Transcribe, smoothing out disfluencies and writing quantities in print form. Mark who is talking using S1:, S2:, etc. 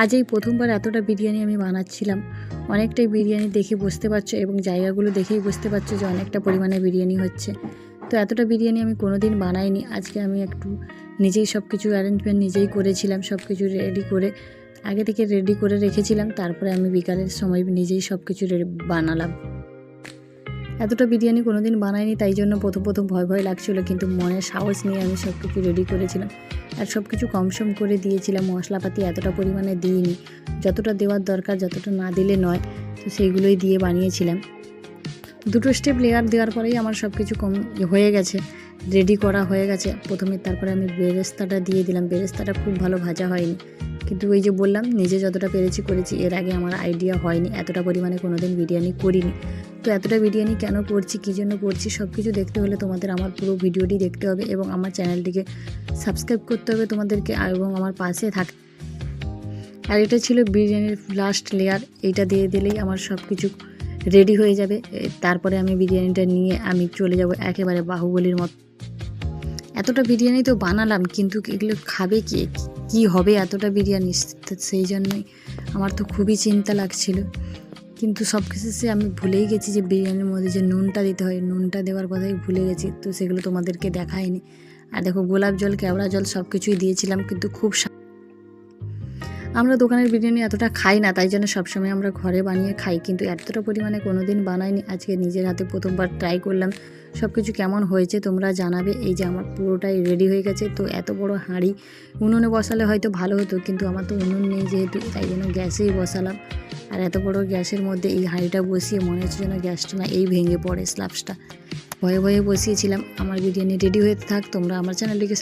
S1: আজ এই প্রথমবার এতটা বিরিয়ানি আমি বানাচ্ছিলাম। অনেকটাই বিরিয়ানি দেখে বুঝতে পারছো এবং জায়গাগুলো দেখেই বুঝতে পারছো যে অনেকটা পরিমাণে বিরিয়ানি হচ্ছে। তো এতটা বিরিয়ানি আমি কোনো দিন বানাইনি। আজকে আমি একটু নিজেই সব কিছু অ্যারেঞ্জমেন্ট নিজেই করেছিলাম, সব কিছু রেডি করে আগে থেকে রেডি করে রেখেছিলাম। তারপরে আমি বিকালের সময় নিজেই সব কিছু বানালাম। এতটা বিরিয়ানি কোনো দিন বানাইনি, তাই জন্য প্রথম ভয় ভয় লাগছিলো, কিন্তু মনের সাহস নিয়ে আমি সব কিছু রেডি করেছিলাম আর সব কিছু কমসম করে দিয়েছিলাম। মশলাপাতি এতটা পরিমাণে দিইনি, যতটা দেওয়ার দরকার, যতটা না দিলে নয়, তো সেইগুলোই দিয়ে বানিয়েছিলাম। দুটো স্টেপ লেয়ার দেওয়ার পরেই আমার সব কিছু হয়ে গেছে, রেডি করা হয়ে গেছে। প্রথমে তারপরে আমি বেরেস্তাটা দিয়ে দিলাম। বেরেস্তাটা খুব ভালো ভাজা হয়নি, কিন্তু ওই যে বললাম নিজে যতটা পেরেছি করেছি। এর আগে আমার আইডিয়া হয়নি, এতটা পরিমাণে কোনো দিন বিরিয়ানি করিনি। তো এতটা বিরিয়ানি কেন করছি, কী জন্য করছি, সব কিছু দেখতে হলে তোমাদের আমার পুরো ভিডিওটি দেখতে হবে এবং আমার চ্যানেলটিকে সাবস্ক্রাইব করতে হবে তোমাদেরকে, এবং আমার পাশে আর এটা ছিল বিরিয়ানির লাস্ট লেয়ার। এইটা দিয়ে দিলেই আমার সব কিছু রেডি হয়ে যাবে। তারপরে আমি বিরিয়ানিটা নিয়ে আমি চলে যাব একেবারে বাহুবলীর মতো। এতটা বিরিয়ানি তো বানালাম, কিন্তু এগুলো খাবে কি হবে এতটা বিরিয়ানি, সেই জন্যই আমার তো খুবই চিন্তা লাগছিল। কিন্তু সব কিছু আমি ভুলেই গেছি যে বিরিয়ানির মধ্যে যে নুনটা দিতে হয়, নুনটা দেওয়ার কথাই ভুলে গেছি। তো সেগুলো তোমাদেরকে দেখায়নি। আর দেখো, গোলাপ জল, কেওড়া জল সব কিছুই দিয়েছিলাম, কিন্তু আমরা দোকানের বিরিয়ানি এতটা খাই না, তাই জন্য সবসময় আমরা ঘরে বানিয়ে খাই, কিন্তু এতটা পরিমাণে কোনো দিন বানাইনি। আজকে নিজের হাতে প্রথমবার ট্রাই করলাম। সব কিছু কেমন হয়েছে তোমরা জানাবে। এই যে আমার পুরোটাই রেডি হয়ে গেছে। তো এত বড় হাঁড়ি উনুনে বসালে হয়তো ভালো হতো, কিন্তু আমার তো উনুন নেই যেহেতু, তাই জন্য গ্যাসেই বসালাম। আর এত বড় গ্যাসের মধ্যে এই হাঁড়িটা বসিয়ে মনে হচ্ছে যেন গ্যাসটা না এই ভেঙে পড়ে, স্ল্যাবসটা। ভয়ে ভয়ে বসিয়েছিলাম। আমার বিরিয়ানি রেডি হয়ে থাক, তোমরা আমার চ্যানেলটিকে